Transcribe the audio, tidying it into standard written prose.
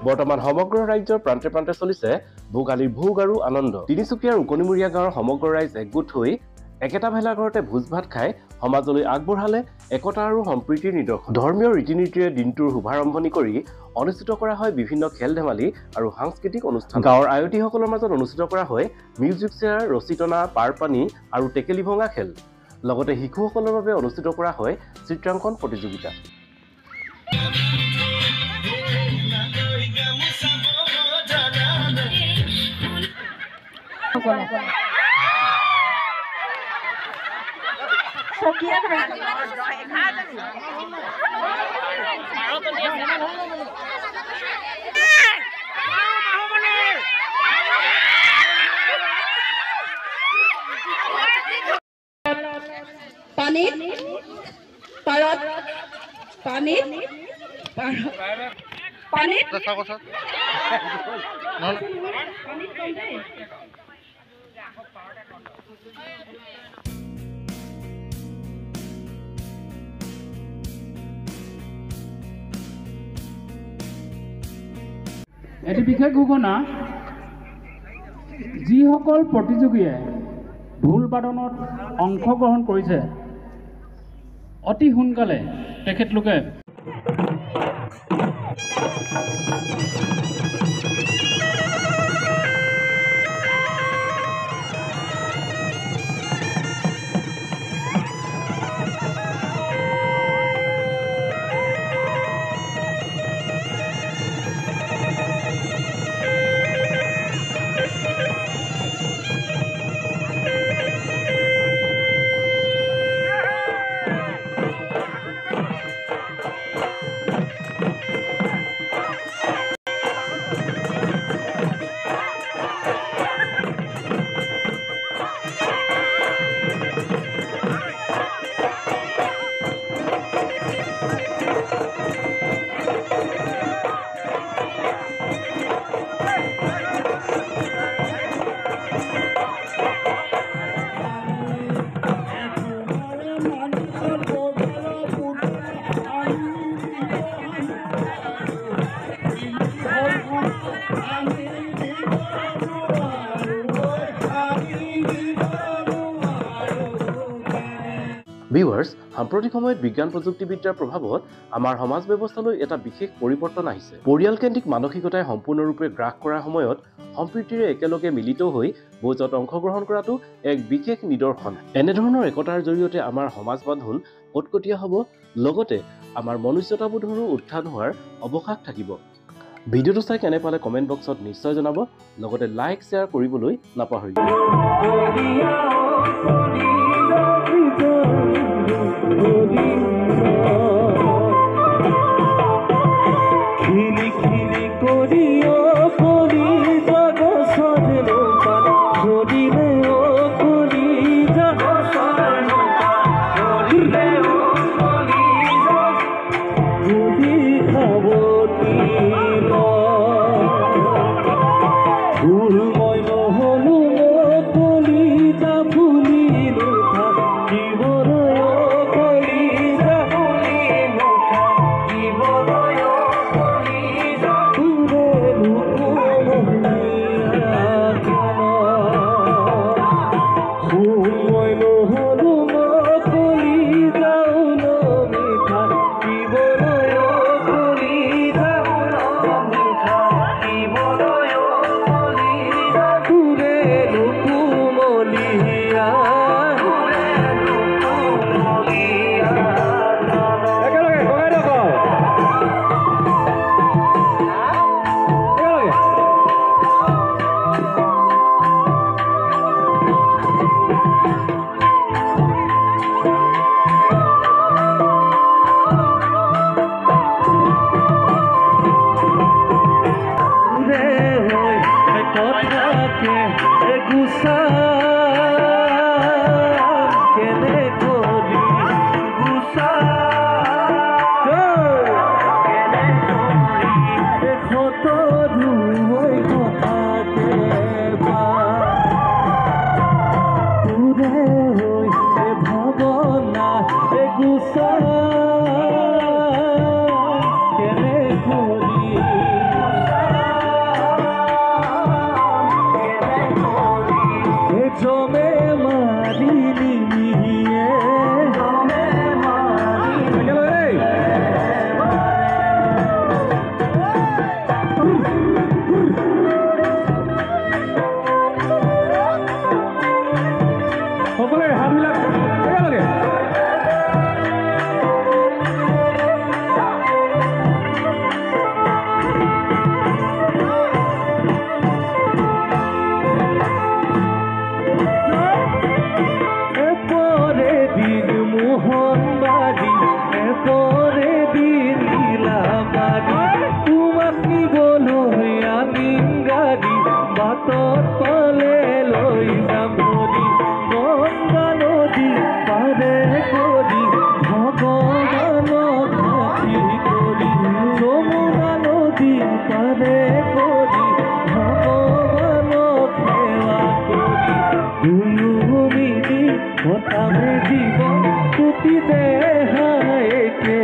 বৰ্তমান সমগ্ৰ ৰাজ্যৰ প্ৰান্তে প্ৰান্তে চলিছে ভোগালীৰ ভোগ আৰু আনন্দ। তিনিচুকীয়াৰ উকনিমূৰীয়া গাঁৱৰ সমগ্ৰ ৰাইজ একগোট হৈ একেটা ভেলাঘৰতে ভোজ ভাত খাই সমাজলৈ আগবঢ়ালে একতা আৰু সম্প্ৰীতিৰ নিদৰ্শন। ধৰ্মীয় ৰীতি নীতিৰে দিনটোৰ শুভাৰম্ভণি কৰি অনুষ্ঠিত কৰা হয় বিভিন্ন খেল ধেমালি আৰু সাংস্কৃতিক অনুষ্ঠান। গাঁৱৰ আয়তীসকলৰ মাজত অনুষ্ঠিত কৰা হয় মিউজিক চেয়াৰ, ৰছী টনা, পাৰপানী আৰু টেকেলি ভঙা খেল। লগতে শিশুসকলৰ বাবে অনুষ্ঠিত কৰা হয় চিত্ৰাংকন প্ৰতিযোগিতা। পানীত পাৰত পানীত পানীত এটি বিশেষ ঘোষণা, যিসকল প্ৰতিযোগীয়ে ঢোল বাদনত অংশগ্ৰহণ কৰিছে অতি সোনকালে তেখেতলোকে ভিউৱাৰ্ছ, সাম্প্ৰতিক সময়ত বিজ্ঞান প্ৰযুক্তিবিদ্যাৰ প্ৰভাৱত আমাৰ সমাজ ব্যৱস্থালৈ এটা বিশেষ পৰিৱৰ্তন আহিছে। পৰিয়ালকেন্দ্ৰিক মানসিকতাই সম্পূৰ্ণৰূপে গ্ৰাস কৰাৰ সময়ত সম্প্ৰীতিৰে একেলগে মিলিত হৈ ভোজত অংশগ্ৰহণ কৰাটো এক বিশেষ নিদৰ্শন। এনেধৰণৰ একতাৰ জৰিয়তে আমাৰ সমাজ বান্ধোন কটকটীয়া হ'ব, লগতে আমাৰ মনুষ্যতাবোধৰো উত্থান হোৱাৰ অৱকাশ থাকিব। ভিডিঅ'টো চাই কেনে পালে কমেণ্ট বক্সত নিশ্চয় জনাব, লগতে লাইক শ্বেয়াৰ কৰিবলৈ নাপাহৰিব। হৈছে ভাৱনা গুচাই কেনে কৰি জমে মাৰিলিয়ে সকলোৱে হাতবিলাক একেলগে এপৰে দিন মোহনবাৰী এপৰে দিন নীলাবাৰী তোমাক নিবলৈ আনিম গাড়ী বাটত পালে লৈ যাম ধৰি গংগা নদী পাৰে কৰি ভগৱানক সাক্ষী কৰি যমুনা নদী পাৰে কৰি ভগৱানক সেৱা কৰি দুয়ো মিলি কটামে জীৱন তুতি দেহাই একে